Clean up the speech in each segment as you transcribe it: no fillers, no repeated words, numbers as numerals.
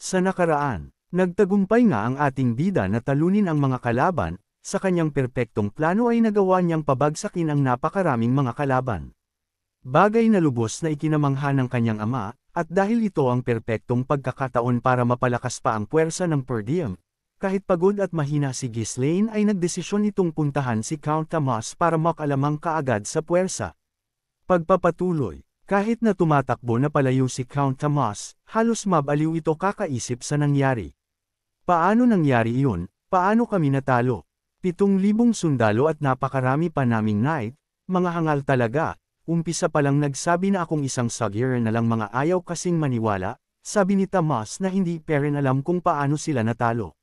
Sa nakaraan, nagtagumpay nga ang ating bida na talunin ang mga kalaban, sa kanyang perpektong plano ay nagawa niyang pabagsakin ang napakaraming mga kalaban. Bagay na lubos na ikinamangha ng kanyang ama, at dahil ito ang perpektong pagkakataon para mapalakas pa ang puwersa ng Per Diem, kahit pagod at mahina si Ghislaine ay nagdesisyon itong puntahan si Count Tomas para makalamang kaagad sa puwersa. Pagpapatuloy. Kahit na tumatakbo na palayo si Count Tomas, halos mabaliw ito kakaisip sa nangyari. Paano nangyari iyon? Paano kami natalo? 7,000 sundalo at napakarami pa naming knight, mga hangal talaga. Umpisa pa lang nagsabi na akong isang sagir na lang mga ayaw kasing maniwala, sabi ni Tomas na hindi pa rin alam kung paano sila natalo.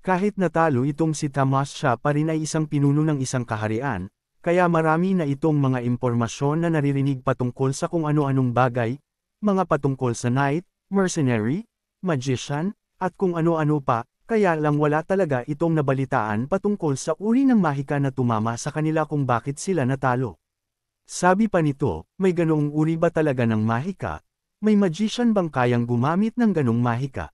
Kahit natalo itong si Tomas, siya pa rin ay isang pinuno ng isang kaharian. Kaya marami na itong mga impormasyon na naririnig patungkol sa kung ano-anong bagay, mga patungkol sa knight, mercenary, magician, at kung ano-ano pa, kaya lang wala talaga itong nabalitaan patungkol sa uri ng mahika na tumama sa kanila kung bakit sila natalo. Sabi pa nito, may ganong uri ba talaga ng mahika? May magician bang kayang gumamit ng ganong mahika?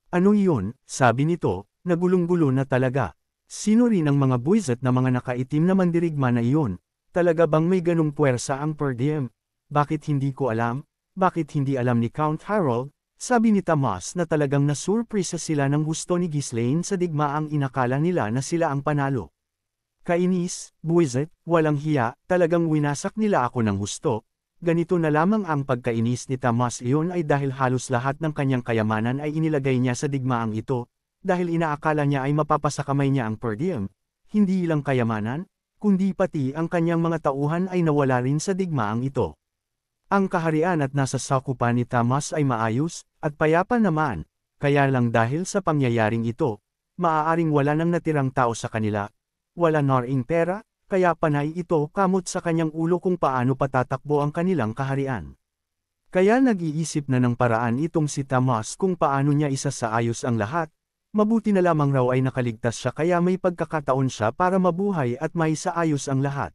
Ano iyon? Sabi nito, nagulong-gulo na talaga. Sino rin ang mga buwisit na mga nakaitim na mandirigma na iyon? Talaga bang may ganong puwersa ang Per Diem? Bakit hindi ko alam? Bakit hindi alam ni Count Harold? Sabi ni Tomas na talagang nasurpresa sila ng gusto ni Ghislaine sa digmaang inakala nila na sila ang panalo. Kainis, buwisit, walang hiya, talagang winasak nila ako ng husto. Ganito na lamang ang pagkainis ni Tomas, iyon ay dahil halos lahat ng kanyang kayamanan ay inilagay niya sa digmaang ito. Dahil inaakala niya ay mapapasakamay niya ang Per Diem, hindi lang kayamanan, kundi pati ang kanyang mga tauhan ay nawala rin sa digmaang ito. Ang kaharian at nasa sakupan ni Tomas ay maayos, at payapa naman, kaya lang dahil sa pangyayaring ito, maaaring wala nang natirang tao sa kanila, wala na ring pera, kaya panay ito kamot sa kanyang ulo kung paano patatakbo ang kanilang kaharian. Kaya nag-iisip na ng paraan itong si Tomas kung paano niya isasaayos ang lahat. Mabuti na lamang raw ay nakaligtas siya kaya may pagkakataon siya para mabuhay at maisaayos ang lahat.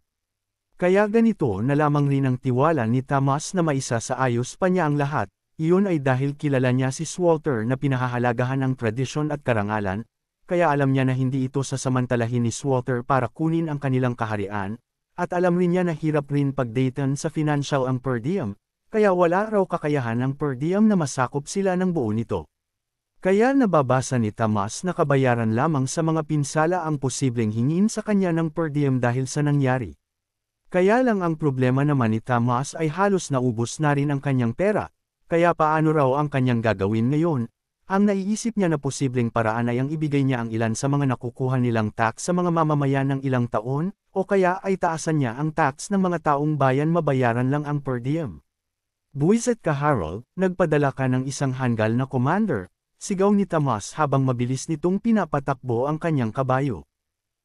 Kaya ganito na lamang rin ang tiwala ni Tomas na maisasaayos pa niya ang lahat, iyon ay dahil kilala niya si Walter na pinahahalagahan ang tradisyon at karangalan, kaya alam niya na hindi ito sasamantalahin ni Walter para kunin ang kanilang kaharian, at alam rin niya na hirap rin pagdaten sa financial ang Per Diem, kaya wala raw kakayahan ang Per Diem na masakop sila ng buo nito. Kaya nababasa ni Tomas na kabayaran lamang sa mga pinsala ang posibleng hingin sa kanya ng Per Diem dahil sa nangyari. Kaya lang ang problema naman ni Tomas ay halos naubos na rin ang kanyang pera, kaya paano raw ang kanyang gagawin ngayon? Ang naiisip niya na posibleng paraan ay ang ibigay niya ang ilan sa mga nakukuha nilang tax sa mga mamamayan ng ilang taon, o kaya ay taasan niya ang tax ng mga taong bayan mabayaran lang ang Per Diem. Buwisit ka Harold, nagpadala ka ng isang hanggal na commander. Sigaw ni Tomas habang mabilis nitong pinapatakbo ang kanyang kabayo.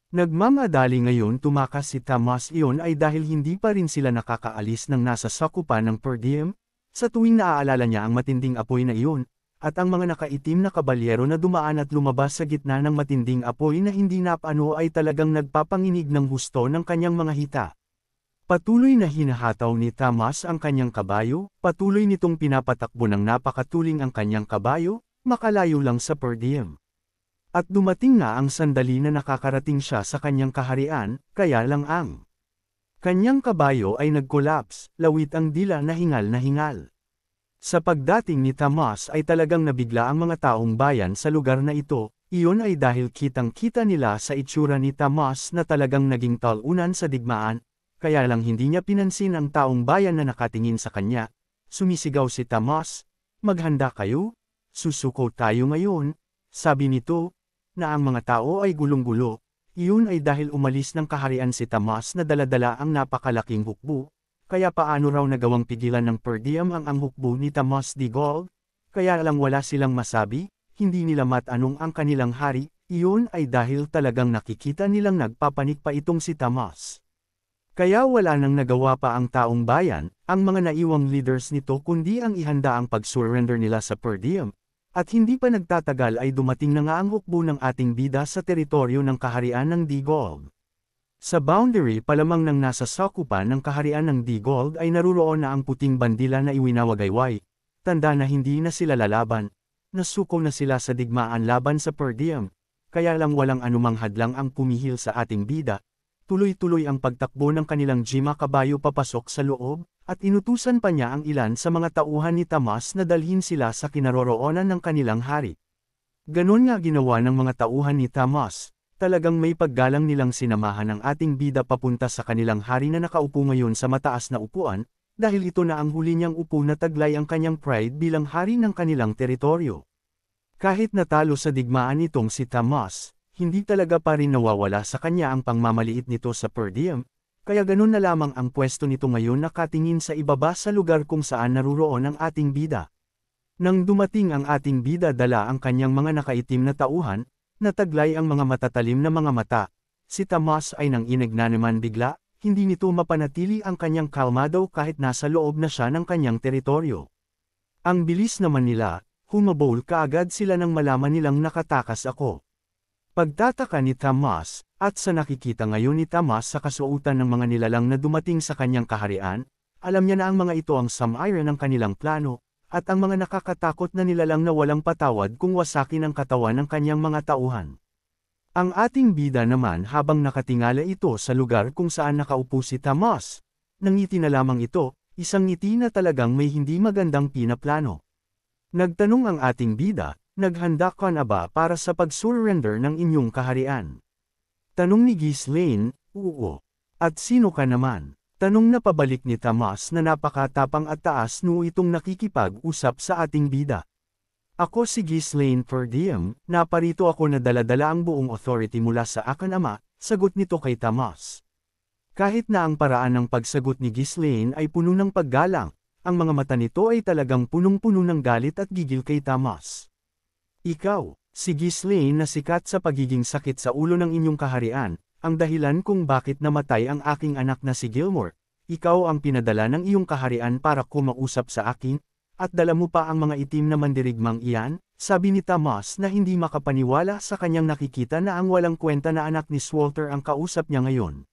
Nagmamadali ngayon tumakas si Tomas, iyon ay dahil hindi pa rin sila nakakaalis ng nasa sakupan ng Per Diem, sa tuwing naaalala niya ang matinding apoy na iyon, at ang mga nakaitim na kabalyero na dumaan at lumabas sa gitna ng matinding apoy na hindi napano ay talagang nagpapanginig ng husto ng kanyang mga hita. Patuloy na hinahataw ni Tomas ang kanyang kabayo, patuloy nitong pinapatakbo ng napakatuling ang kanyang kabayo, makalayo lang sa Per Diem. At dumating na ang sandali na nakakarating siya sa kanyang kaharian, kaya lang ang kanyang kabayo ay nag-collapse, lawit ang dila na hingal. Sa pagdating ni Tomas ay talagang nabigla ang mga taong bayan sa lugar na ito, iyon ay dahil kitang-kita nila sa itsura ni Tomas na talagang naging talunan sa digmaan, kaya lang hindi niya pinansin ang taong bayan na nakatingin sa kanya. Sumisigaw si Tomas, "Maghanda kayo? Susuko tayo ngayon," sabi nito, na ang mga tao ay gulong-gulo. Iyon ay dahil umalis ng kaharian si Tomas na dala-dala ang napakalaking hukbo, kaya paano raw nagawang pigilan ng Per Diem ang hukbo ni Tomas de Gaulle? Kaya lang wala silang masabi, hindi nila matanong ang kanilang hari, iyon ay dahil talagang nakikita nilang nagpapanik pa itong si Tomas. Kaya wala nang nagawa pa ang taong bayan, ang mga naiwang leaders nito kundi ang ihanda ang pag-surrender nila sa Per Diem. At hindi pa nagtatagal ay dumating na nga ang hukbo ng ating bida sa teritoryo ng kaharian ng de Gaulle. Sa boundary pa lamang ng nasa sakupan ng kaharian ng de Gaulle ay naruroon na ang puting bandila na iwinawagayway, tanda na hindi na sila lalaban. nasuko na sila sa digmaan laban sa per diem, kaya lang walang anumang hadlang ang pumihil sa ating bida. Tuloy-tuloy ang pagtakbo ng kanilang Jima kabayo papasok sa loob, at inutusan pa niya ang ilan sa mga tauhan ni Tamas na dalhin sila sa kinaroroonan ng kanilang hari. Ganon nga ginawa ng mga tauhan ni Tamas, talagang may paggalang nilang sinamahan ang ating bida papunta sa kanilang hari na nakaupo ngayon sa mataas na upuan, dahil ito na ang huli niyang upo na taglay ang kanyang pride bilang hari ng kanilang teritoryo. Kahit natalo sa digmaan itong si Tamas, hindi talaga pa rin nawawala sa kanya ang pangmamaliit nito sa per diem, kaya ganun na lamang ang pwesto nito ngayon nakatingin sa ibaba sa lugar kung saan naruroon ang ating bida. Nang dumating ang ating bida dala ang kanyang mga nakaitim na tauhan, nataglay ang mga matatalim na mga mata, si Tamas ay nang inigna naman bigla, hindi nito mapanatili ang kanyang kalmado kahit nasa loob na siya ng kanyang teritoryo. Ang bilis naman nila, humabol kaagad sila nang malaman nilang nakatakas ako. Pagtataka ni Tamas, at sa nakikita ngayon ni Tamas sa kasuotan ng mga nilalang na dumating sa kanyang kaharian, alam niya na ang mga ito ang sum-iron ng kanilang plano, at ang mga nakakatakot na nilalang na walang patawad kung wasakin ang katawan ng kanyang mga tauhan. Ang ating bida naman habang nakatingala ito sa lugar kung saan nakaupo si Tamas, nangiti na lamang ito, isang ngiti na talagang may hindi magandang pinaplano. Nagtanong ang ating bida, naghanda ka na ba para sa pag-surrender ng inyong kaharian? Tanong ni Ghislaine, oo. At sino ka naman? Tanong na pabalik ni Tamas na napakatapang at taas noo itong nakikipag-usap sa ating bida. Ako si Ghislaine per diem, naparito ako na dala-dala ang buong authority mula sa aking ama, sagot nito kay Tamas. Kahit na ang paraan ng pagsagot ni Ghislaine ay puno ng paggalang, ang mga mata nito ay talagang punong-puno ng galit at gigil kay Tamas. Ikaw, si Ghislaine na sikat sa pagiging sakit sa ulo ng inyong kaharian, ang dahilan kung bakit namatay ang aking anak na si Gilmore, ikaw ang pinadala ng iyong kaharian para kumausap sa akin, at dala mo pa ang mga itim na mandirigmang iyan, sabi ni Tamas na hindi makapaniwala sa kanyang nakikita na ang walang kwenta na anak ni Walter ang kausap niya ngayon.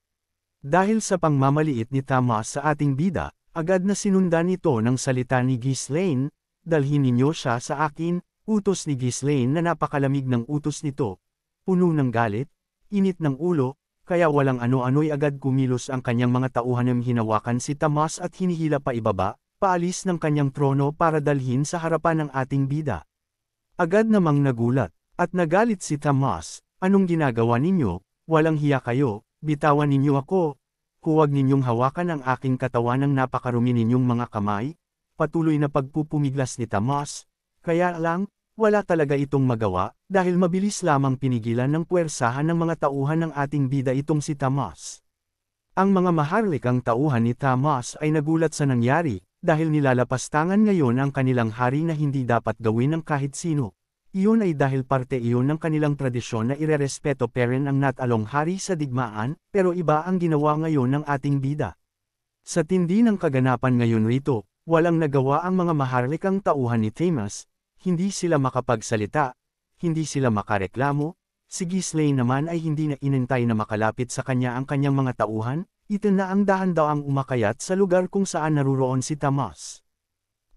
Dahil sa pangmamaliit ni Tamas sa ating bida, agad na sinundan ito ng salita ni Ghislaine, dalhin ninyo siya sa akin. Utos ni Ghislaine na napakalamig ng utos nito, puno ng galit, init ng ulo, kaya walang ano-ano'y agad kumilos ang kanyang mga tauhan ng hinawakan si Tamas at hinihila pa ibaba, paalis ng kanyang trono para dalhin sa harapan ng ating bida. Agad namang nagulat, at nagalit si Tamas, anong ginagawa ninyo, walang hiya kayo, bitawan ninyo ako, huwag ninyong hawakan ang aking katawan ng napakarumi ninyong mga kamay, patuloy na pagpupumiglas ni Tamas, kaya lang, wala talaga itong magawa, dahil mabilis lamang pinigilan ng puwersahan ng mga tauhan ng ating bida itong si Tamas. Ang mga maharlikang tauhan ni Tamas ay nagulat sa nangyari, dahil nilalapastangan ngayon ang kanilang hari na hindi dapat gawin ng kahit sino. Iyon ay dahil parte iyon ng kanilang tradisyon na irerespeto peren ang natalong hari sa digmaan, pero iba ang ginawa ngayon ng ating bida. Sa tindi ng kaganapan ngayon rito, walang nagawa ang mga maharlikang tauhan ni Tamas. Hindi sila makapagsalita, hindi sila makareklamo, si Ghislaine naman ay hindi na inintay na makalapit sa kanya ang kanyang mga tauhan, ito na ang dahan-daang umakayat sa lugar kung saan naruroon si Tamas.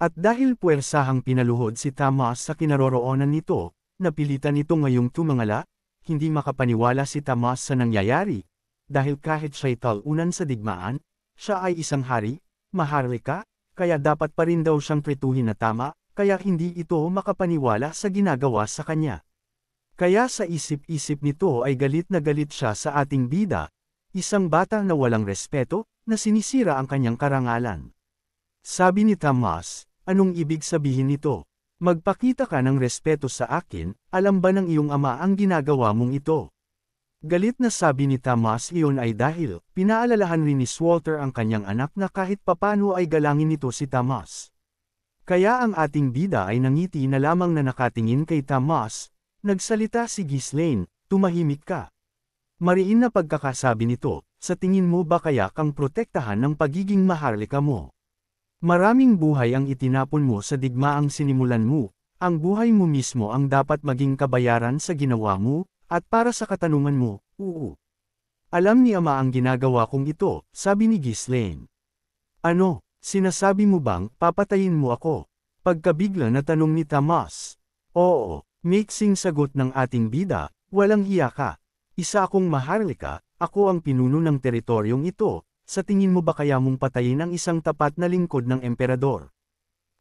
At dahil puwersahang pinaluhod si Tamas sa kinaroroonan nito, napilitan ito ngayong tumangala, hindi makapaniwala si Tamas sa nangyayari, dahil kahit siya'y talunan sa digmaan, siya ay isang hari, maharlika, kaya dapat pa rin daw siyang pretuhin na tama, kaya hindi ito makapaniwala sa ginagawa sa kanya. Kaya sa isip-isip nito ay galit na galit siya sa ating bida, isang bata na walang respeto, na sinisira ang kanyang karangalan. Sabi ni Tamas, anong ibig sabihin nito? Magpakita ka ng respeto sa akin, alam ba ng iyong ama ang ginagawa mong ito? Galit na sabi ni Tamas iyon ay dahil, pinaalalahan rin ni Walter ang kanyang anak na kahit papano ay galangin nito si Tamas. Kaya ang ating bida ay nangiti na lamang na nakatingin kay Tamas, nagsalita si Ghislaine, tumahimik ka. Mariin na pagkakasabi nito, sa tingin mo ba kaya kang protektahan ng pagiging maharlika mo? Maraming buhay ang itinapon mo sa digmaang sinimulan mo, ang buhay mo mismo ang dapat maging kabayaran sa ginawa mo, at para sa katanungan mo, oo. Alam ni ama ang ginagawa kong ito, sabi ni Ghislaine. Ano? Sinasabi mo bang papatayin mo ako? Pagkabigla na tanong ni Tamas. Oo, mixing sagot ng ating bida, walang hiya ka. Isa akong maharlika, ako ang pinuno ng teritoryong ito, sa tingin mo ba kaya mong patayin ang isang tapat na lingkod ng emperador?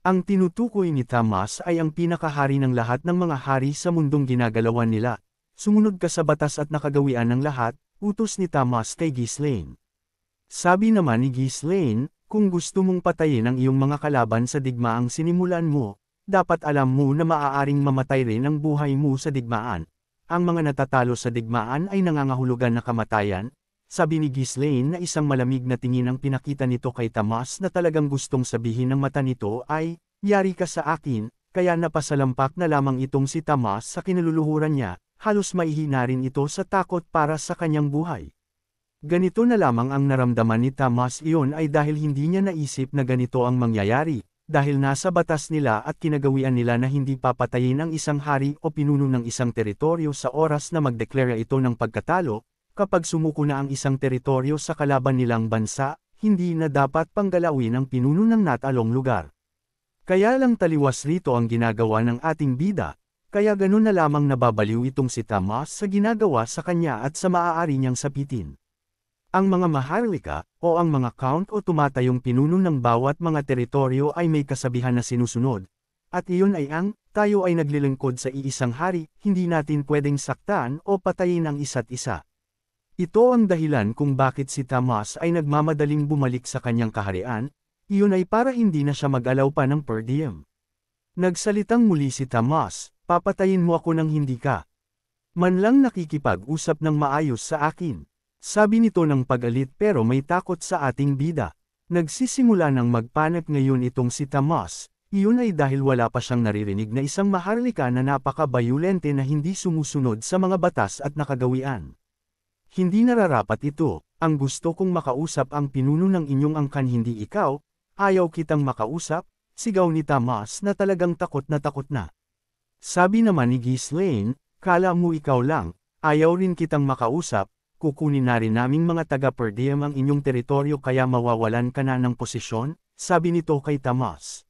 Ang tinutukoy ni Tamas ay ang pinakahari ng lahat ng mga hari sa mundong ginagalawan nila. Sumunod ka sa batas at nakagawian ng lahat, utos ni Tamas kay Ghislaine. Sabi naman ni Ghislaine, kung gusto mong patayin ang iyong mga kalaban sa digmaang sinimulan mo, dapat alam mo na maaaring mamatay rin ang buhay mo sa digmaan. Ang mga natatalo sa digmaan ay nangangahulugan na kamatayan. Sabi ni Ghislaine na isang malamig na tingin ang pinakita nito kay Tamas na talagang gustong sabihin ng mata nito ay, yari ka sa akin, kaya napasalampak na lamang itong si Tamas sa kinaluluhuran niya. Halos maihina rin ito sa takot para sa kanyang buhay. Ganito na lamang ang naramdaman ni Tamas iyon ay dahil hindi niya naisip na ganito ang mangyayari, dahil nasa batas nila at kinagawian nila na hindi papatayin ang isang hari o pinuno ng isang teritoryo sa oras na magdeklara ito ng pagkatalo, kapag sumuko na ang isang teritoryo sa kalaban nilang bansa, hindi na dapat panggalawin ang pinuno ng natalong lugar. Kaya lang taliwas rito ang ginagawa ng ating bida. Kaya ganun na lamang nababaliw itong si Tamas sa ginagawa sa kanya at sa maaari niyang sapitin. Ang mga maharlika, o ang mga count o tumatayong pinuno ng bawat mga teritoryo ay may kasabihan na sinusunod. At iyon ay ang, tayo ay naglilingkod sa iisang hari, hindi natin pwedeng saktan o patayin ang isa't isa. Ito ang dahilan kung bakit si Tamas ay nagmamadaling bumalik sa kanyang kaharian, iyon ay para hindi na siya mag-alaw pa ng per diem. Nagsalitang muli si Tamas, papatayin mo ako nang hindi ka man lang nakikipag-usap ng maayos sa akin. Sabi nito ng pag-alit pero may takot sa ating bida. Nagsisimula ng magpanik ngayon itong si Tamas, iyon ay dahil wala pa siyang naririnig na isang maharlika na napaka-bayulente na hindi sumusunod sa mga batas at nakagawian. Hindi nararapat ito, ang gusto kong makausap ang pinuno ng inyong angkan hindi ikaw, ayaw kitang makausap, sigaw ni Tamas na talagang takot na. Sabi naman ni Ghislaine, kala mo ikaw lang, ayaw rin kitang makausap, kukunin na rin naming mga taga-per diem ang inyong teritoryo kaya mawawalan ka na ng posisyon, sabi nito kay Tamas.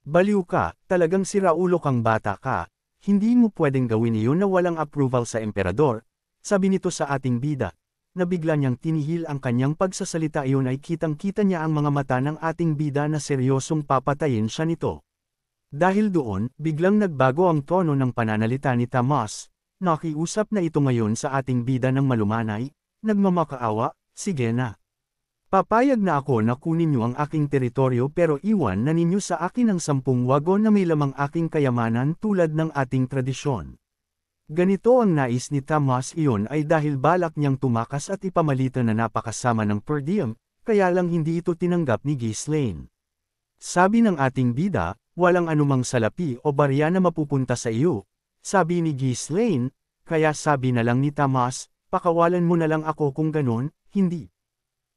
Baliw ka, talagang siraulo kang bata ka, hindi mo pwedeng gawin iyon na walang approval sa emperador, sabi nito sa ating bida. Nabigla niyang tinihil ang kanyang pagsasalita iyon ay kitang-kita niya ang mga mata ng ating bida na seryosong papatayin siya nito. Dahil doon, biglang nagbago ang tono ng pananalita ni Tamas, nakiusap na ito ngayon sa ating bida ng malumanay, nagmamakaawa, sige na. Papayag na ako na kunin niyo ang aking teritoryo pero iwan na ninyo sa akin ang 10 wagon na may lamang aking kayamanan tulad ng ating tradisyon. Ganito ang nais ni Tamas iyon ay dahil balak niyang tumakas at ipamalitan na napakasama ng per diem, kaya lang hindi ito tinanggap ni Ghislaine. Sabi ng ating bida, walang anumang salapi o barya na mapupunta sa iyo, sabi ni Ghislaine, kaya sabi na lang ni Tamas, pakawalan mo na lang ako kung ganon, hindi.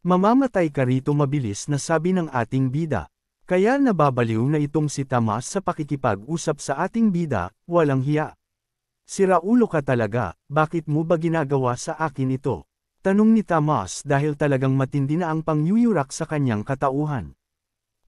Mamamatay ka rito mabilis na sabi ng ating bida. Kaya nababaliw na itong si Tamas sa pakikipag-usap sa ating bida, walang hiya. Siraulo ka talaga, bakit mo ba ginagawa sa akin ito? Tanong ni Tamas dahil talagang matindi na ang pangyuyurak sa kanyang katauhan.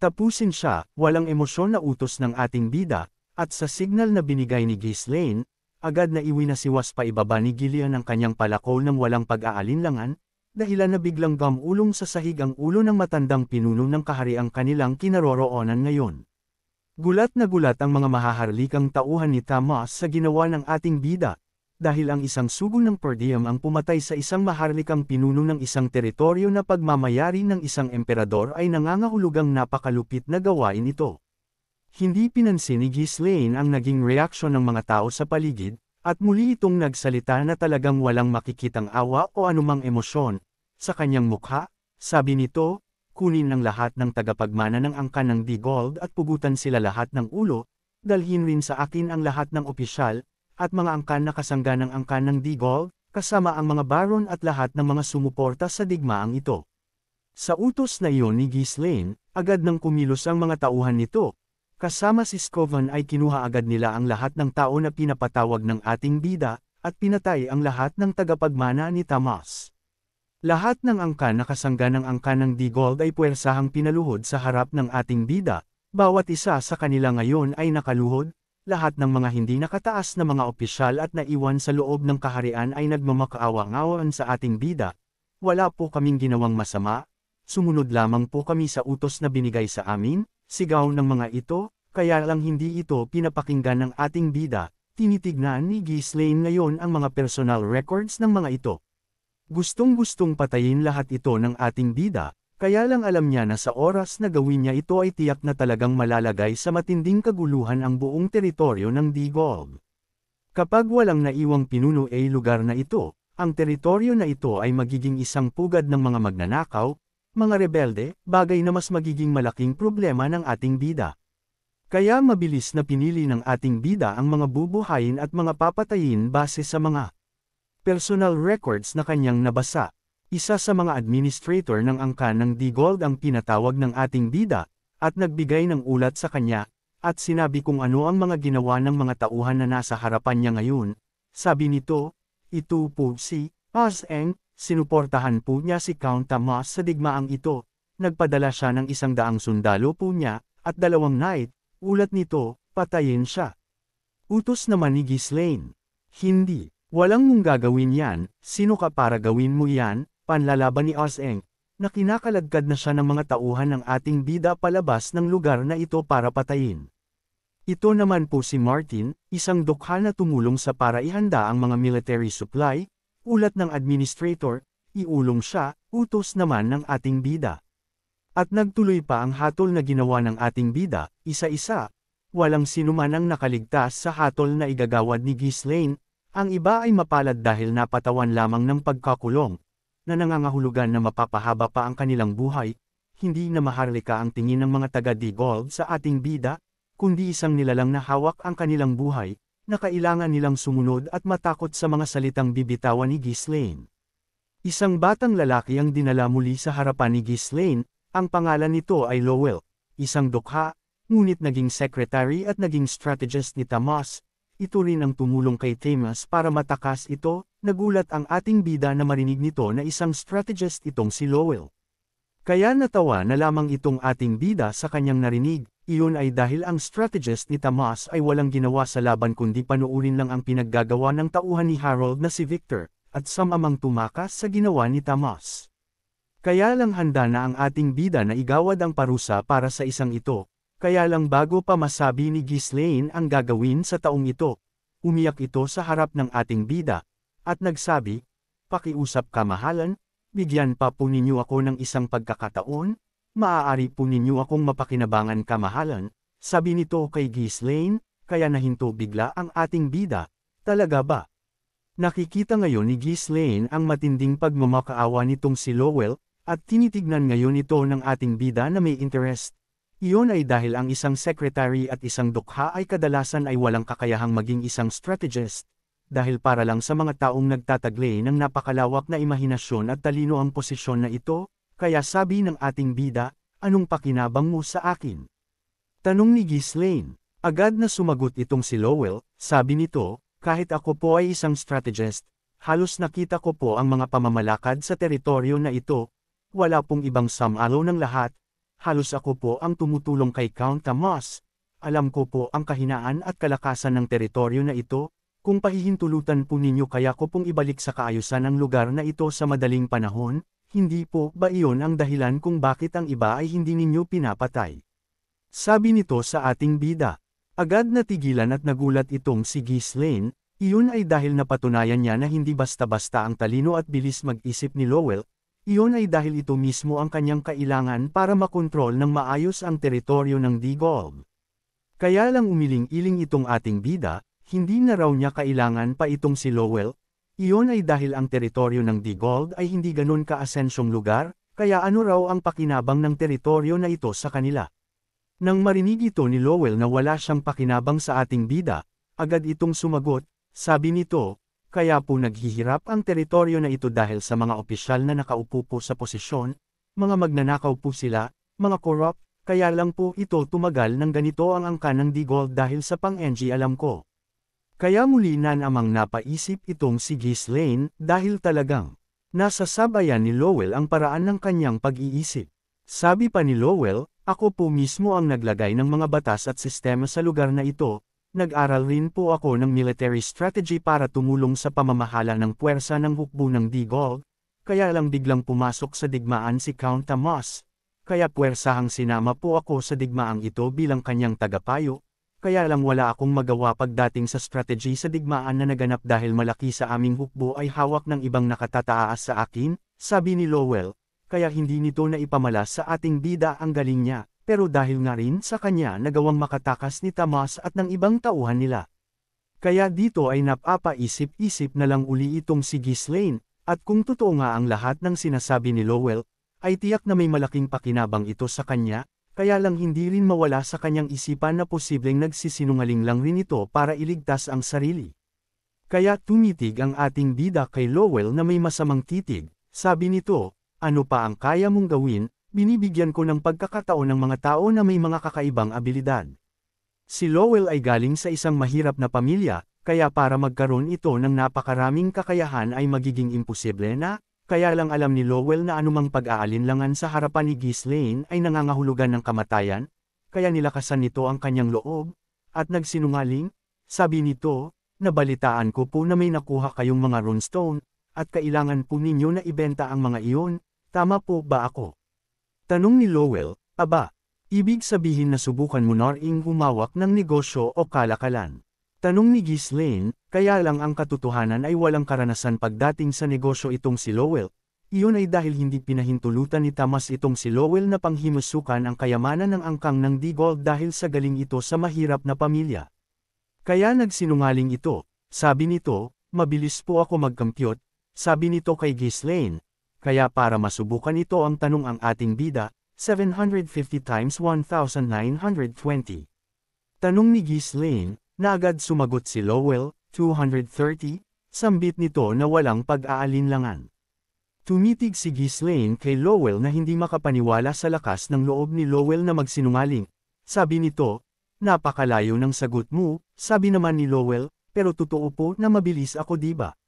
Tapusin siya, walang emosyon na utos ng ating bida, at sa signal na binigay ni Ghislaine, agad na iwinasiwas pa ibaba ni Gillian ang kanyang palakol ng walang pag-aalinlangan, dahilan na biglang gamulong sa sahig ang ulo ng matandang pinuno ng kahariang kanilang kinaroroonan ngayon. Gulat na gulat ang mga mahaharlikang tauhan ni Tamas sa ginawa ng ating bida, dahil ang isang sugo ng per diem ang pumatay sa isang maharlikang pinuno ng isang teritoryo na pagmamayari ng isang emperador ay nangangahulugang napakalupit na gawain ito. Hindi pinansin ni Ghislaine ang naging reaksyon ng mga tao sa paligid, at muli itong nagsalita na talagang walang makikitang awa o anumang emosyon. Sa kanyang mukha, sabi nito, kunin ang lahat ng tagapagmana ng angkan ng D-Gold at pugutan sila lahat ng ulo, dalhin rin sa akin ang lahat ng opisyal, at mga angkan na kasangga ng angkan ng D-Gold, kasama ang mga baron at lahat ng mga sumuporta sa digmaang ito. Sa utos na iyon ni Ghislaine, agad nang kumilos ang mga tauhan nito. Kasama si Scovan ay kinuha agad nila ang lahat ng tao na pinapatawag ng ating bida, at pinatay ang lahat ng tagapagmana ni Tamas. Lahat ng angkan na kasangga ng angkan ng D-Gold ay puwersahang pinaluhod sa harap ng ating bida, bawat isa sa kanila ngayon ay nakaluhod, lahat ng mga hindi nakataas na mga opisyal at naiwan sa loob ng kaharian ay nagmamakaawa-ngawaan sa ating bida. Wala po kaming ginawang masama, sumunod lamang po kami sa utos na binigay sa amin, sigaw ng mga ito, kaya lang hindi ito pinapakinggan ng ating bida. Tinitignan ni Ghislaine ngayon ang mga personal records ng mga ito. Gustong-gustong patayin lahat ito ng ating bida, kaya lang alam niya na sa oras na gawin niya ito ay tiyak na talagang malalagay sa matinding kaguluhan ang buong teritoryo ng Digolb. Kapag walang naiwang pinuno ay lugar na ito, ang teritoryo na ito ay magiging isang pugad ng mga magnanakaw, mga rebelde, bagay na mas magiging malaking problema ng ating bida. Kaya mabilis na pinili ng ating bida ang mga bubuhayin at mga papatayin base sa mga personal records na kanyang nabasa. Isa sa mga administrator ng angkan ng Digolb ang pinatawag ng ating bida, at nagbigay ng ulat sa kanya, at sinabi kung ano ang mga ginawa ng mga tauhan na nasa harapan niya ngayon. Sabi nito, ito po si Oseng, sinuportahan po niya si Count Tamas sa digmaang ito. Nagpadala siya ng 100 sundalo po niya, at 2 knight, ulat nito, patayin siya. Utos naman ni Ghislaine. Hindi, walang mong gagawin yan, sino ka para gawin mo yan? Panlalaban ni Oseng, na kinakaladkad na siya ng mga tauhan ng ating bida palabas ng lugar na ito para patayin. Ito naman po si Martin, isang dukha na tumulong sa para ihanda ang mga military supply, ulat ng administrator, iulong siya, utos naman ng ating bida. At nagtuloy pa ang hatol na ginawa ng ating bida, isa-isa. Walang sinuman ang nakaligtas sa hatol na igagawad ni Ghislaine, ang iba ay mapalad dahil napatawan lamang ng pagkakulong, na nangangahulugan na mapapahaba pa ang kanilang buhay. Hindi na maharlika ang tingin ng mga taga-Digolb sa ating bida, kundi isang nilalang na hawak ang kanilang buhay, na kailangan nilang sumunod at matakot sa mga salitang bibitawan ni Ghislaine. Isang batang lalaki ang dinala muli sa harapan ni Ghislaine, ang pangalan nito ay Lowell, isang dukha, ngunit naging secretary at naging strategist ni Tamas. Ito rin ang tumulong kay Tamas para matakas ito. Nagulat ang ating bida na marinig nito na isang strategist itong si Lowell. Kaya natawa na lamang itong ating bida sa kanyang narinig, iyon ay dahil ang strategist ni Tamas ay walang ginawa sa laban kundi panuurin lang ang pinaggagawa ng tauhan ni Harold na si Victor, at samamang tumakas sa ginawa ni Tamas. Kaya lang handa na ang ating bida na igawad ang parusa para sa isang ito, kaya lang bago pa masabi ni Ghislaine ang gagawin sa taong ito, umiyak ito sa harap ng ating bida, at nagsabi, pakiusap kamahalan, bigyan pa po ninyo ako ng isang pagkakataon, maaari po ninyo akong mapakinabangan kamahalan, sabi nito kay Ghislaine, kaya nahinto bigla ang ating bida, talaga ba? Nakikita ngayon ni Ghislaine ang matinding pagmamakaawa nitong si Lowell, at tinitignan ngayon ito ng ating bida na may interest. Iyon ay dahil ang isang secretary at isang dukha ay kadalasan ay walang kakayahang maging isang strategist. Dahil para lang sa mga taong nagtataglay ng napakalawak na imahinasyon at talino ang posisyon na ito, kaya sabi ng ating bida, anong pakinabang mo sa akin? Tanong ni Ghislaine. Agad na sumagot itong si Lowell, sabi nito, kahit ako po ay isang strategist, halos nakita ko po ang mga pamamalakad sa teritoryo na ito, wala pong ibang samalo ng lahat, halos ako po ang tumutulong kay Count Tamas, alam ko po ang kahinaan at kalakasan ng teritoryo na ito. Kung pahihintulutan po ninyo kaya ko pong ibalik sa kaayusan ang lugar na ito sa madaling panahon, hindi po ba iyon ang dahilan kung bakit ang iba ay hindi ninyo pinapatay? Sabi nito sa ating bida. Agad natigilan at nagulat itong si Ghislaine, iyon ay dahil napatunayan niya na hindi basta-basta ang talino at bilis mag-isip ni Lowell, iyon ay dahil ito mismo ang kanyang kailangan para makontrol ng maayos ang teritoryo ng Digolb. Kaya lang umiling-iling itong ating bida, hindi na raw niya kailangan pa itong si Lowell, iyon ay dahil ang teritoryo ng Digolb ay hindi ganun ka-asensyong lugar, kaya ano raw ang pakinabang ng teritoryo na ito sa kanila. Nang marinig ito ni Lowell na wala siyang pakinabang sa ating bida, agad itong sumagot, sabi nito, kaya po naghihirap ang teritoryo na ito dahil sa mga opisyal na nakaupo po sa posisyon, mga magnanakaw po sila, mga corrupt, kaya lang po ito tumagal ng ganito ang angkan ng Digolb dahil sa pang-NG alam ko. Kaya muli na namang napaisip itong si Ghislaine dahil talagang nasa sabayan ni Lowell ang paraan ng kanyang pag-iisip. Sabi pa ni Lowell, ako po mismo ang naglagay ng mga batas at sistema sa lugar na ito, Nag-aral rin po ako ng military strategy para tumulong sa pamamahala ng puwersa ng hukbo ng Digol, kaya lang biglang pumasok sa digmaan si Count Tamas. Kaya puwersahang sinama po ako sa digmaang ito bilang kanyang tagapayo, kaya lang wala akong magawa pagdating sa strategy sa digmaan na naganap dahil malaki sa aming hukbo ay hawak ng ibang nakatataas sa akin, sabi ni Lowell, kaya hindi nito na ipamalas sa ating bida ang galing niya. Pero dahil nga rin sa kanya nagawang makatakas ni Tamas at ng ibang tauhan nila. Kaya dito ay napapaisip-isip na lang uli itong si Ghislaine, at kung totoo nga ang lahat ng sinasabi ni Lowell, ay tiyak na may malaking pakinabang ito sa kanya, kaya lang hindi rin mawala sa kanyang isipan na posibleng nagsisinungaling lang rin ito para iligtas ang sarili. Kaya tumitig ang ating bida kay Lowell na may masamang titig, sabi nito, ano pa ang kaya mong gawin? Binibigyan ko ng pagkakataon ng mga tao na may mga kakaibang abilidad. Si Lowell ay galing sa isang mahirap na pamilya, kaya para magkaroon ito ng napakaraming kakayahan ay magiging imposible na, kaya lang alam ni Lowell na anumang pag-aalinlangan sa harapan ni Ghislaine ay nangangahulugan ng kamatayan, kaya nilakasan nito ang kanyang loob, at nagsinungaling, sabi nito, nabalitaan ko po na may nakuha kayong mga runestone, at kailangan po ninyo na ibenta ang mga iyon, tama po ba ako? Tanong ni Lowell, aba, ibig sabihin na subukan mo na ring humawak ng negosyo o kalakalan. Tanong ni Ghislaine, kaya lang ang katotohanan ay walang karanasan pagdating sa negosyo itong si Lowell. Iyon ay dahil hindi pinahintulutan ni Tamas itong si Lowell na panghimusukan ang kayamanan ng angkang ng Digol dahil sa galing ito sa mahirap na pamilya. Kaya nagsinungaling ito, sabi nito, mabilis po ako mag-compute, sabi nito kay Ghislaine. Kaya para masubukan ito ang tanong ang ating bida, 750 times 1920. Tanong ni Ghislaine, na agad sumagot si Lowell, 230, sambit nito na walang pag-aalinlangan. Tumitig si Ghislaine kay Lowell na hindi makapaniwala sa lakas ng loob ni Lowell na magsinungaling. Sabi nito, napakalayo ng sagot mo, sabi naman ni Lowell, pero totoo po na mabilis ako diba?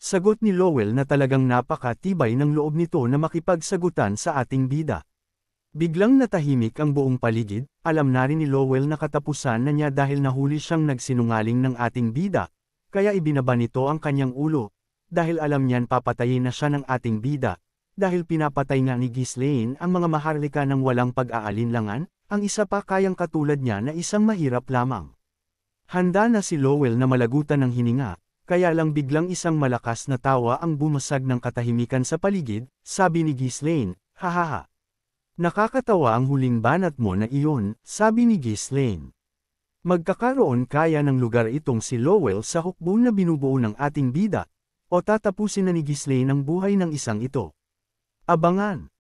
Sagot ni Lowell na talagang napakatibay ng loob nito na makipagsagutan sa ating bida. Biglang natahimik ang buong paligid, alam na rin ni Lowell na katapusan na niya dahil nahuli siyang nagsinungaling ng ating bida, kaya ibinaba nito ang kanyang ulo, dahil alam niyan papatayin na siya ng ating bida, dahil pinapatay nga ni Ghislaine ang mga maharlika ng walang pag-aalinlangan, ang isa pa kayang katulad niya na isang mahirap lamang. Handa na si Lowell na malagutan ng hininga. Kaya lang biglang isang malakas na tawa ang bumasag ng katahimikan sa paligid, sabi ni Ghislaine, hahaha. Nakakatawa ang huling banat mo na iyon, sabi ni Ghislaine. Magkakaroon kaya ng lugar itong si Lowell sa hukbo na binubuo ng ating bida, o tatapusin na ni Ghislaine ang buhay ng isang ito. Abangan.